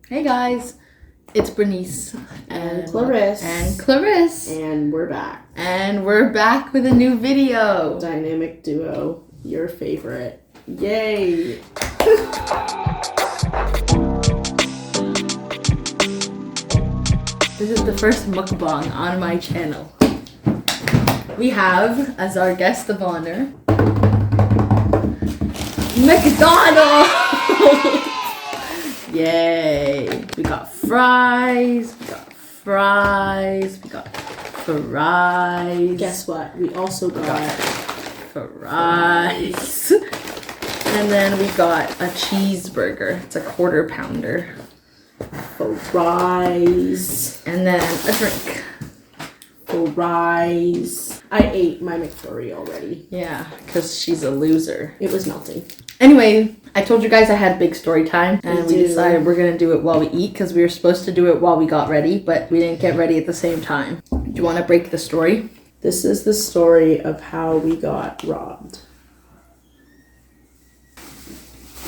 Hey guys, it's Bernice and Clarisse. And we're back. And we're back with a new video. Dynamic duo, your favorite. Yay! This is the first mukbang on my channel. We have, as our guest of honor, mcdonald! Yay! We got fries, we got fries. Guess what? We also got fries. And then we got a cheeseburger. It's a 1/4 pounder. Fries. And then a drink. Fries. I ate my McFlurry already. Yeah, because she's a loser. It was melting. Anyway, I told you guys I had big story time, and we decided we're going to do it while we eat, because we were supposed to do it while we got ready, but we didn't get ready at the same time. Do you want to break the story? This is the story of how we got robbed.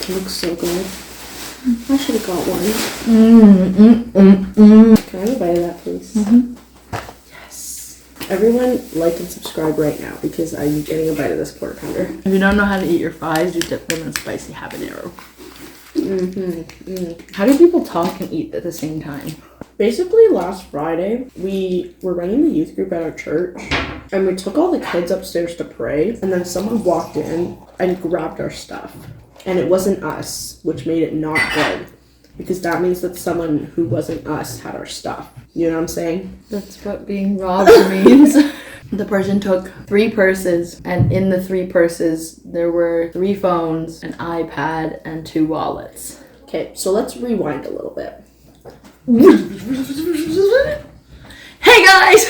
It looks so good. I should have got one. Can I have a bite of that, please? Mm-hmm. Yes. Everyone like and subscribe right now because I'm getting a bite of this 1/4 pounder. If you don't know how to eat your fries, you dip them in spicy habanero. How do people talk and eat at the same time? Basically, last Friday, we were running the youth group at our church, and we took all the kids upstairs to pray, and then someone walked in and grabbed our stuff. And it wasn't us, which made it not good, because that means that someone who wasn't us had our stuff. You know what I'm saying? That's what being robbed means. The person took 3 purses, and in the 3 purses, there were 3 phones, an iPad, and 2 wallets. Okay, so let's rewind a little bit. Hey guys!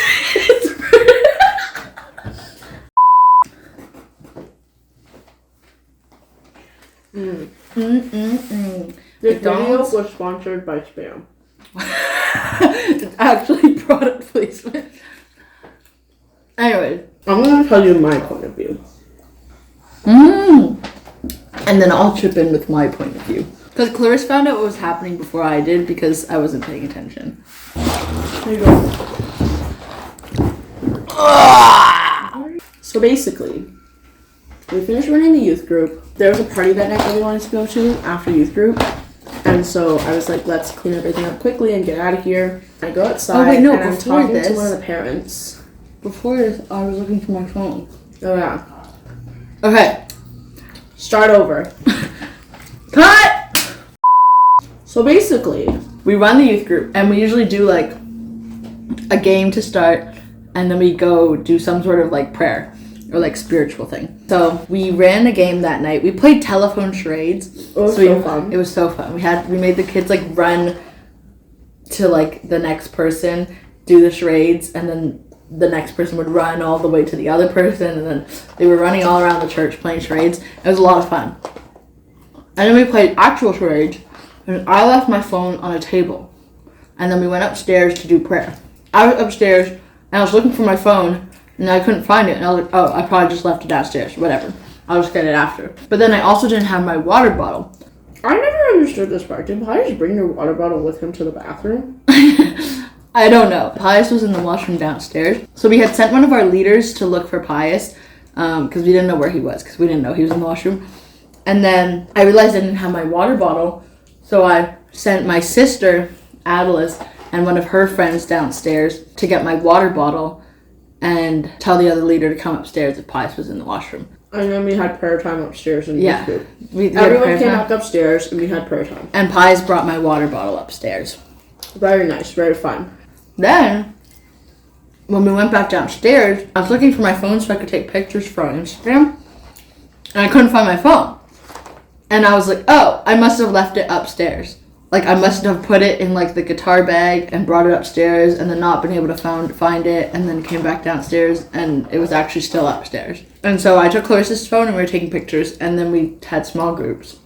This video was sponsored by Spam. It's actually product placement. Anyways, I'm gonna tell you my point of view. And then I'll chip in with my point of view. Because Clarisse found out what was happening before I did because I wasn't paying attention. There you go. So basically, we finished running the youth group. There was a party that night that we wanted to go to after youth group. And so I was like, let's clean everything up quickly and get out of here. I go outside and I'm talking to one of the parents. Before this, I was looking for my phone. Oh yeah. Okay. Start over. Cut! So basically, we run the youth group and we usually do like a game to start and then we go do some sort of like prayer or like spiritual thing. So we ran a game that night. We played telephone charades. It was so fun. It was so fun. We made the kids like run to like the next person, do the charades, and then the next person would run all the way to the other person, and then they were running all around the church playing charades. It was a lot of fun. And then we played actual charades, and I left my phone on a table. And then we went upstairs to do prayer. I was upstairs, and I was looking for my phone, and I couldn't find it. And I was like, oh, I probably just left it downstairs. Whatever. I'll just get it after. But then I also didn't have my water bottle. I never understood this part. Did Pius just bring your water bottle with him to the bathroom? I don't know. Pius was in the washroom downstairs. So we had sent one of our leaders to look for Pius because we didn't know where he was because we didn't know he was in the washroom. And then I realized I didn't have my water bottle. So I sent my sister, Adelis, and one of her friends downstairs to get my water bottle and tell the other leader to come upstairs if Pius was in the washroom. And then we had prayer time upstairs in the youth group. Everyone came back upstairs and we had prayer time. And Pius brought my water bottle upstairs. Very nice, very fun. Then, when we went back downstairs, I was looking for my phone so I could take pictures for Instagram. And I couldn't find my phone. And I was like, oh, I must have left it upstairs. Like, I must have put it in, like, the guitar bag and brought it upstairs and then not been able to find it and then came back downstairs and it was actually still upstairs. And so I took Clarissa's phone and we were taking pictures and then we had small groups.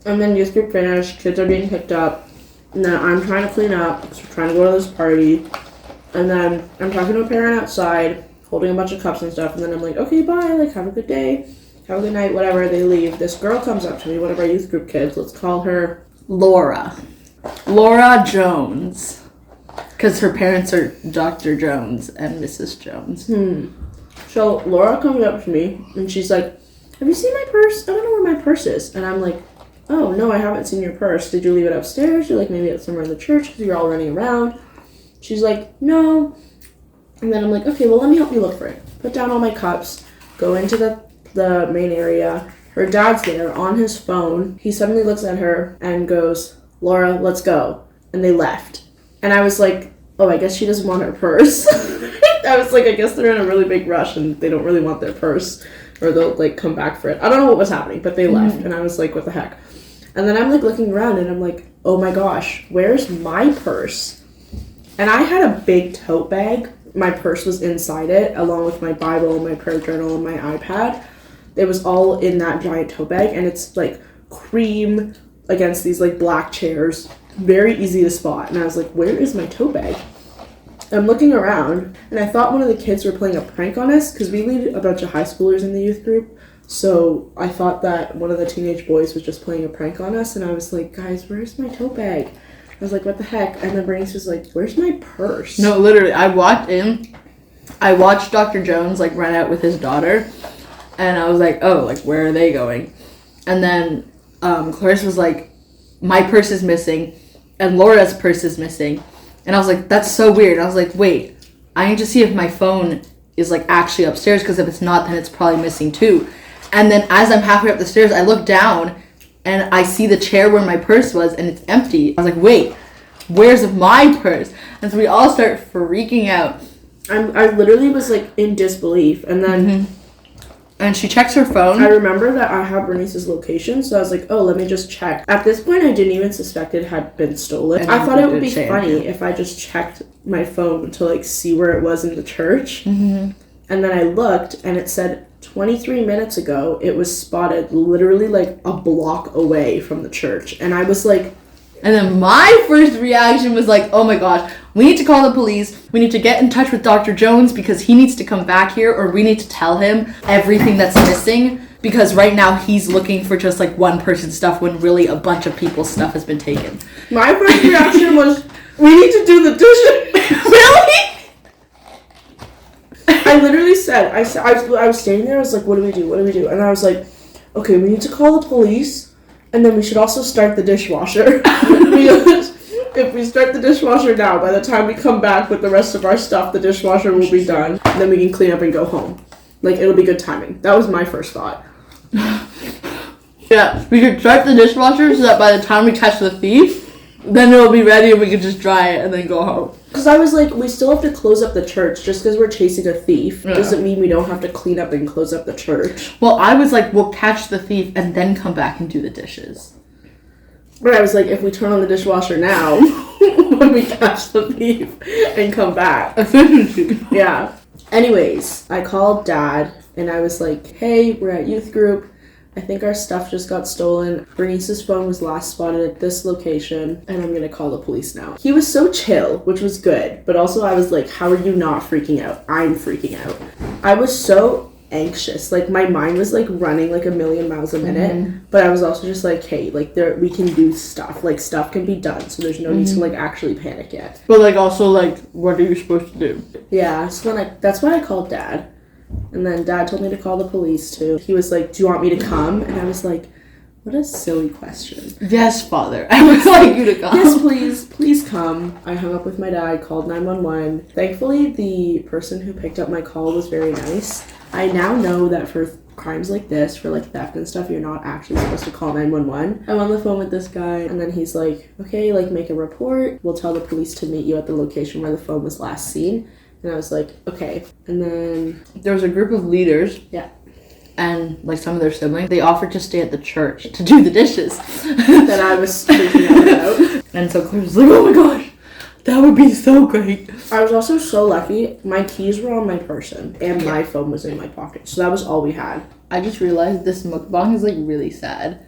And then youth group finished, kids are being picked up, and then I'm trying to clean up because we're trying to go to this party. And then I'm talking to a parent outside, holding a bunch of cups and stuff, and then I'm like, okay, bye, like, have a good day. have a good night, whatever. They leave. This girl comes up to me, one of our youth group kids. Let's call her Laura Jones, because her parents are Dr. Jones and Mrs. Jones. So Laura comes up to me and she's like, have you seen my purse? I don't know where my purse is. And I'm like, oh, no, I haven't seen your purse. Did you leave it upstairs? Or like maybe it's somewhere in the church because you're all running around. She's like, no. And then I'm like, okay, well, let me help you look for it. Put down all my cups, go into the main area. Her dad's there on his phone. He suddenly looks at her and goes, Laura, let's go. And they left. And I was like, oh, I guess she doesn't want her purse. I was like, I guess they're in a really big rush and they don't really want their purse, or they'll like come back for it. I don't know what was happening, but they left. And I was like, what the heck? And then I'm like looking around and I'm like, oh my gosh, where's my purse? And I had a big tote bag. My purse was inside it, along with my Bible, my prayer journal, and my iPad. It was all in that giant tote bag, and it's like cream against these like black chairs. Very easy to spot. And I was like, where is my tote bag? I'm looking around, and I thought one of the kids were playing a prank on us, because we lead a bunch of high schoolers in the youth group. So I thought that one of the teenage boys was just playing a prank on us, and I was like, guys, where's my tote bag? I was like, what the heck? And then Bernice was like, where's my purse? No, literally, I watched Dr. Jones, like, run out with his daughter, and I was like, oh, like, where are they going? And then Clarissa was like, my purse is missing, and Laura's purse is missing. And I was like, that's so weird. I was like, wait, I need to see if my phone is, like, actually upstairs, because if it's not, then it's probably missing, too. And then as I'm halfway up the stairs, I look down, and I see the chair where my purse was, and it's empty. I was like, wait, where's my purse? And so we all start freaking out. I literally was, like, in disbelief. And then... And she checks her phone. I remember that I have Bernice's location, so I was like, oh, let me just check. At this point, I didn't even suspect it had been stolen. I thought it would be funny if I just checked my phone to, like, see where it was in the church. And then I looked, and it said 23 minutes ago, it was spotted literally, like, a block away from the church. And I was like... And then my first reaction was like, oh my gosh, we need to call the police. We need to get in touch with Dr. Jones because he needs to come back here, or we need to tell him everything that's missing, because right now he's looking for just like one person's stuff when really a bunch of people's stuff has been taken. My first reaction was, we need to do the dishes. Really? I literally said, I was standing there, I was like, what do we do? And I was like, okay, we need to call the police. And then we should also start the dishwasher. Because if we start the dishwasher now, by the time we come back with the rest of our stuff, the dishwasher will be done. And then we can clean up and go home. Like, it'll be good timing. That was my first thought. Yeah, we could start the dishwasher so that by the time we catch the thief, then it'll be ready and we can just dry it and then go home. Because I was like, we still have to close up the church. Just because we're chasing a thief doesn't mean we don't have to clean up and close up the church. Well, I was like, we'll catch the thief and then come back and do the dishes. But I was like, if we turn on the dishwasher now, when we catch the thief and come back. Efficiency. Yeah. Anyways, I called Dad and I was like, hey, we're at youth group. I think our stuff just got stolen. Bernice's phone was last spotted at this location, and I'm going to call the police now. He was so chill, which was good, but also I was like, how are you not freaking out? I'm freaking out. I was so anxious. Like, my mind was, like, running, like, 1,000,000 miles a minute, but I was also just like, hey, like, we can do stuff. Like, stuff can be done, so there's no need to, like, actually panic yet. But, like, also, like, what are you supposed to do? Yeah, so then that's why I called Dad. And then Dad told me to call the police, too. He was like, do you want me to come? And I was like, what a silly question. Yes, Father. I would like you to come. Yes, please. Please come. I hung up with my dad, called 911. Thankfully, the person who picked up my call was very nice. I now know that for crimes like this, for like theft and stuff, you're not actually supposed to call 911. I'm on the phone with this guy, and then he's like, okay, like, make a report. We'll tell the police to meet you at the location where the phone was last seen. And I was like, okay. And then there was a group of leaders. Yeah. And, like, some of their siblings, they offered to stay at the church to do the dishes. That I was freaking out about. And so Claire was like, oh my gosh, that would be so great. I was also so lucky. My keys were on my person, and my phone was in my pocket. So that was all we had. I just realized this mukbang is, like, really sad.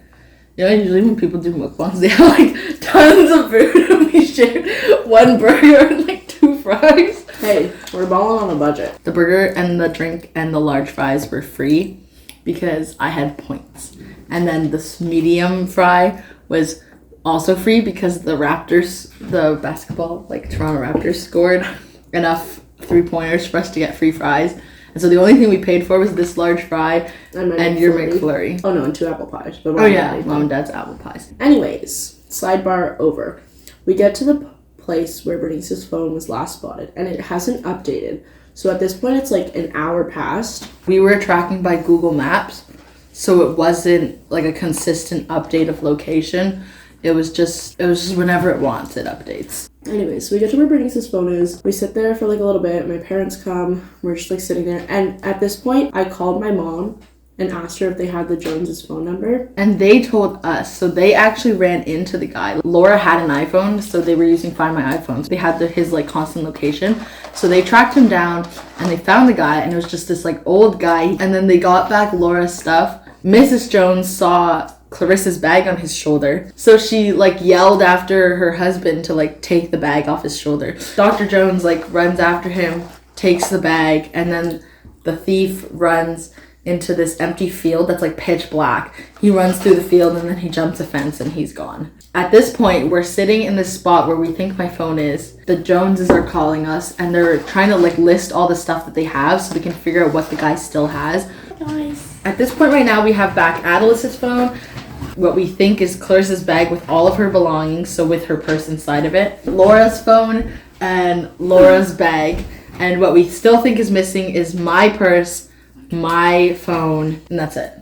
You know, usually when people do mukbangs, they have, like, tons of food, and we shared one burger and, like, 2 fries. Hey, we're balling on a budget. The burger and the drink and the large fries were free, because I had points. And then this medium fry was also free because the Raptors, the basketball, like Toronto Raptors, scored enough 3-pointers for us to get free fries. And so the only thing we paid for was this large fry and your McFlurry. Oh no, and 2 apple pies. But Mom and Dad's apple pies. Anyways, sidebar over. We get to the place where Bernice's phone was last spotted, and it hasn't updated. So at this point, it's like an hour past. We were tracking by Google Maps, so it wasn't like a consistent update of location. It was just whenever it wants, it updates. Anyways, so we get to where Bernice's phone is. We sit there for like a little bit. My parents come. We're just like sitting there. And at this point, I called my mom and asked her if they had the Joneses' phone number. And they told us. So they actually ran into the guy. Laura had an iPhone, so they were using Find My iPhones. They had his like constant location. So they tracked him down and they found the guy, and it was just this like old guy. And then they got back Laura's stuff. Mrs. Jones saw Clarissa's bag on his shoulder. So she like yelled after her husband to like take the bag off his shoulder. Dr. Jones like runs after him, takes the bag, and then the thief runs into this empty field that's like pitch black. He runs through the field and then he jumps a fence and he's gone. At this point, we're sitting in this spot where we think my phone is. The Joneses are calling us and they're trying to like list all the stuff that they have so we can figure out what the guy still has. Nice. At this point right now, we have back Adelice's phone, what we think is Clarissa's bag with all of her belongings, so with her purse inside of it, Laura's phone and Laura's bag, and what we still think is missing is my purse, my phone, and that's it.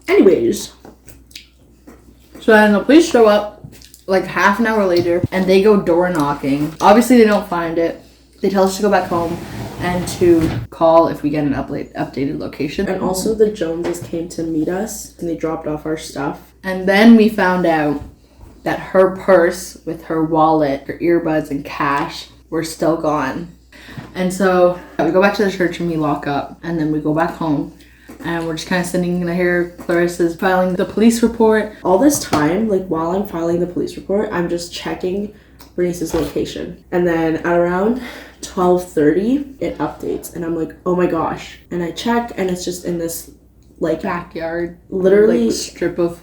Anyways, so then the police show up like half an hour later and they go door knocking. Obviously they don't find it. They tell us to go back home and to call if we get an updated location. and also the Joneses came to meet us and they dropped off our stuff. And then we found out that her purse with her wallet, her earbuds, and cash were still gone. And so we go back to the church and we lock up. And then we go back home. And we're just kind of sitting and I hear Clarissa's filing the police report. All this time, like while I'm filing the police report, I'm just checking Bernice's location. And then at around 12:30, it updates. And I'm like, oh my gosh. And I check and it's just in this like Backyard. literally Like strip of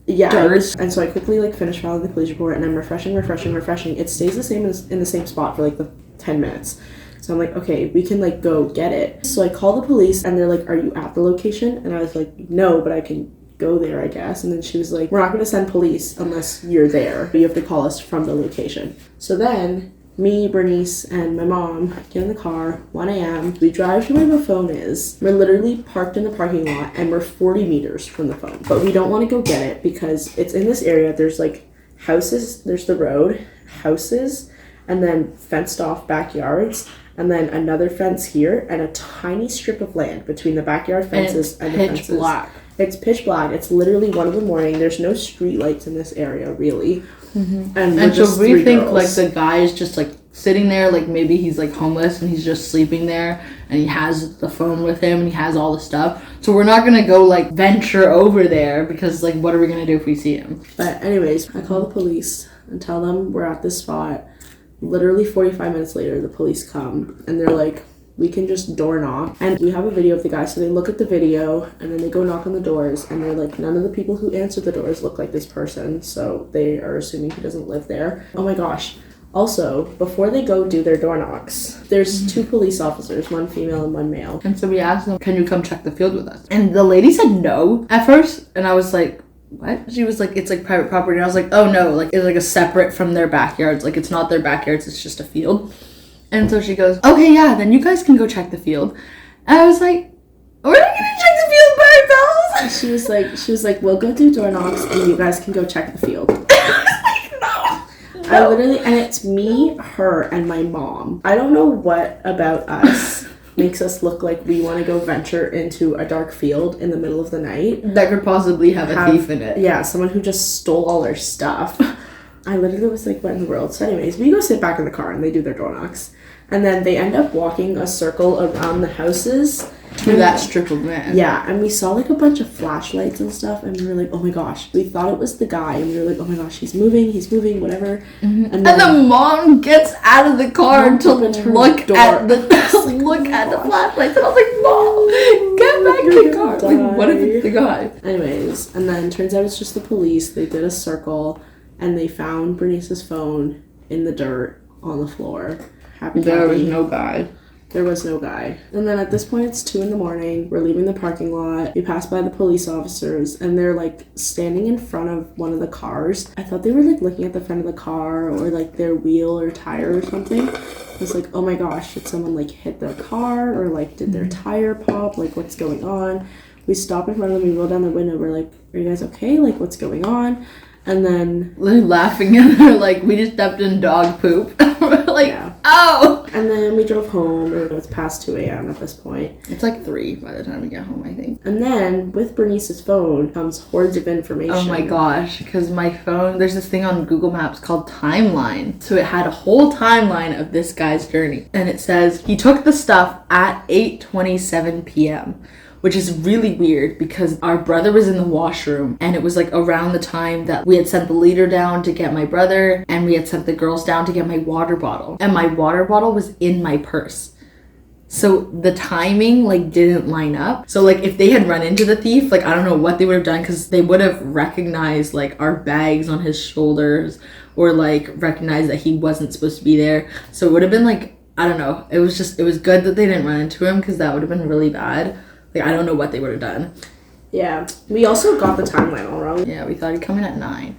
dirt. And so I quickly like finish filing the police report and I'm refreshing. It stays the same as in the same spot for like the 10 minutes. So I'm like, okay, we can like go get it. So I call the police and they're like, are you at the location? And I was like, no, but I can go there, I guess. And then she was like, we're not going to send police unless you're there. You have to call us from the location. So then me, Bernice, and my mom get in the car, 1 a.m. We drive to where the phone is. We're literally parked in the parking lot and we're 40 meters from the phone. But we don't want to go get it because it's in this area. There's like houses, there's the road, houses, and then fenced off backyards. And then another fence here and a tiny strip of land between the backyard fences and the fences. Pitch black. It's pitch black. It's literally 1 a.m. There's no street lights in this area, really. Mm-hmm. And so we think girls. like the guy is just like sitting there, like maybe he's like homeless and he's just sleeping there and he has the phone with him and he has all the stuff. So we're not gonna go like venture over there because like what are we gonna do if we see him? But anyways, I call the police and tell them we're at this spot. Literally 45 minutes later, the police come and they're like, we can just door knock. And we have a video of the guy, so they look at the video and then they go knock on the doors and they're like, none of the people who answered the doors look like this person, so they are assuming he doesn't live there. Oh my gosh. Also, before they go do their door knocks, there's 2 police officers, 1 female and 1 male. And so we asked them, can you come check the field with us? And the lady said no at first, and I was like, what? She was like, it's like private property. And I was like, oh no, like it's like a separate from their backyards. Like it's not their backyards, it's just a field. And so she goes, okay, yeah, then you guys can go check the field. And I was like, we're not gonna check the field by ourselves. And she was like, we'll go do door knocks and you guys can go check the field. No. I literally, and it's me, her, and my mom. I don't know what about us makes us look like we want to go venture into a dark field in the middle of the night. That could possibly have a thief in it. Yeah, someone who just stole all their stuff. I literally was like, what in the world? So anyways, we go sit back in the car and they do their door knocks. And then they end up walking a circle around the houses. to that strip of land. Yeah, and we saw like a bunch of flashlights and stuff, and we were like, oh my gosh. We thought it was the guy, and we were like, oh my gosh, he's moving, whatever. Mm-hmm. And the mom gets out of the car to look at the flashlights, and I was like, Mom, get back in the car. Like, what if it's the guy? Anyways, and then turns out it's just the police. They did a circle, and they found Bernice's phone in the dirt on the floor. There was no guy. There was no guy. And then at this point, it's 2 a.m. We're leaving the parking lot. We pass by the police officers, and they're like standing in front of one of the cars. I thought they were like looking at the front of the car or like their wheel or tire or something. I was like, oh my gosh, did someone like hit their car or like did their tire pop? Like, what's going on? We stop in front of them. We roll down the window. We're like, are you guys okay? Like, what's going on? And then they're laughing at her like we just stepped in dog poop. We're like, yeah. Oh! And then we drove home, and it was past 2 a.m. at this point. It's like 3 by the time we get home, I think. And then with Bernice's phone comes hordes of information. Oh my gosh, because my phone, there's this thing on Google Maps called Timeline. So it had a whole timeline of this guy's journey. And it says he took the stuff at 8:27 p.m. which is really weird because our brother was in the washroom, and it was like around the time that we had sent the leader down to get my brother, and we had sent the girls down to get my water bottle, and my water bottle was in my purse. So the timing like didn't line up. So like if they had run into the thief, like I don't know what they would have done, because they would have recognized like our bags on his shoulders, or like recognized that he wasn't supposed to be there. So it would have been like, I don't know, it was good that they didn't run into him, because that would have been really bad. Like, I don't know what they would have done. Yeah. We also got the timeline all wrong. Yeah, we thought he'd come in at 9.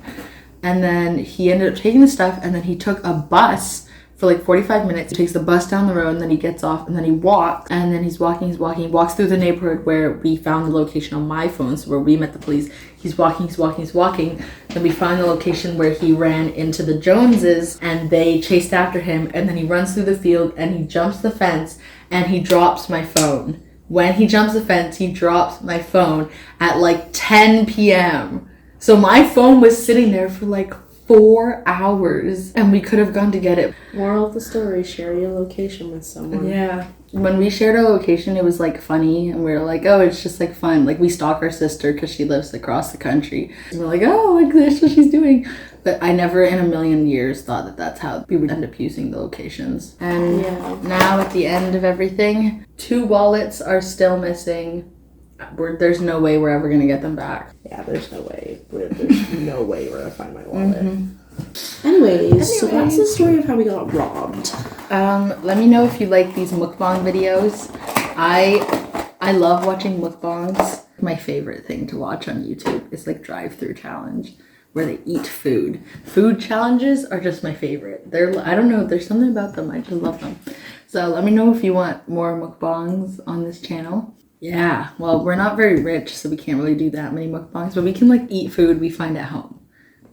And then he ended up taking the stuff, and then he took a bus for like 45 minutes. He takes the bus down the road, and then he gets off, and then he walks. And then he's walking. He walks through the neighborhood where we found the location on my phone, so where we met the police. He's walking. Then we find the location where he ran into the Joneses, and they chased after him. And then he runs through the field, and he jumps the fence, and he drops my phone. When he jumps the fence, he drops my phone at like 10 p.m. So my phone was sitting there for like 4 hours, and we could have gone to get it. Moral of the story, share your location with someone. Yeah. When we shared our location, it was like funny, and we were like, oh, it's just like fun. Like we stalk our sister because she lives across the country. And we're like, oh, like this is what she's doing. But I never in a million years thought that that's how we would end up using the locations. And now at the end of everything, 2 wallets are still missing. There's no way we're ever going to get them back. Yeah, there's no way. There's no way we're going to find my wallet. Mm-hmm. Anyways, so that's the story of how we got robbed. Let me know if you like these mukbang videos. I love watching mukbangs. My favorite thing to watch on YouTube is like drive-through challenge, where they eat food. Food challenges are just my favorite. I don't know, there's something about them. I just love them. So let me know if you want more mukbangs on this channel. Yeah, well, we're not very rich, so we can't really do that many mukbangs, but we can like eat food we find at home.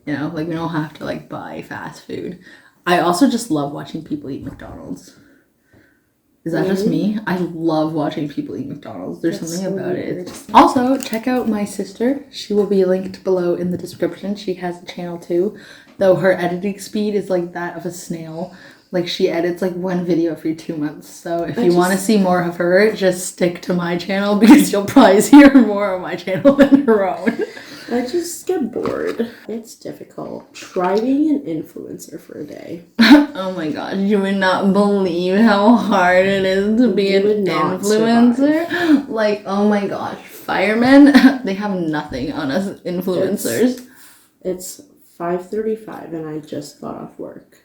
You know, like we don't have to like buy fast food. I also just love watching people eat McDonald's. Is that just me? I love watching people eat McDonald's. There's something about it. Also, check out my sister. She will be linked below in the description. She has a channel too, though her editing speed is like that of a snail. Like she edits like 1 video every 2 months. So if you want to see more of her, just stick to my channel, because you'll probably see her more on my channel than her own. I just get bored. It's difficult. Try being an influencer for a day. Oh my gosh, you would not believe how hard it is to be an influencer. Survive. Like, oh my gosh, firemen, they have nothing on us influencers. It's 5:35 and I just got off work.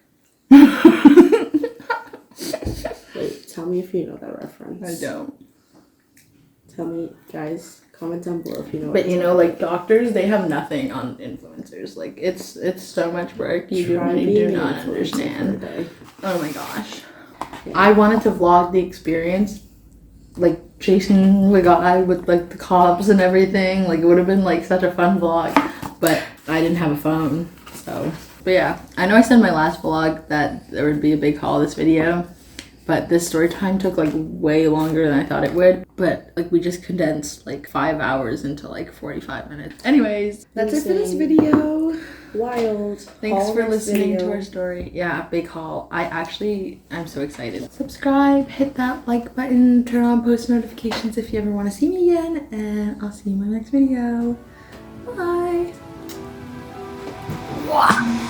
Wait, tell me if you know that reference. I don't. Tell me, guys. Comment down below if you know. But you know, like doctors, they have nothing on influencers. Like it's so much work. You do not understand. Oh my gosh. Yeah. I wanted to vlog the experience, like chasing the guy with like the cops and everything. Like it would have been like such a fun vlog, but I didn't have a phone. So, but yeah, I know I said in my last vlog that there would be a big haul this video, But this story time took like way longer than I thought it would. But like we just condensed like 5 hours into like 45 minutes. Anyways, that's it for this video. Wild. Thanks for listening to our story. Yeah, big haul. I'm so excited. Subscribe, hit that like button, turn on post notifications if you ever want to see me again, and I'll see you in my next video. Bye. Wow.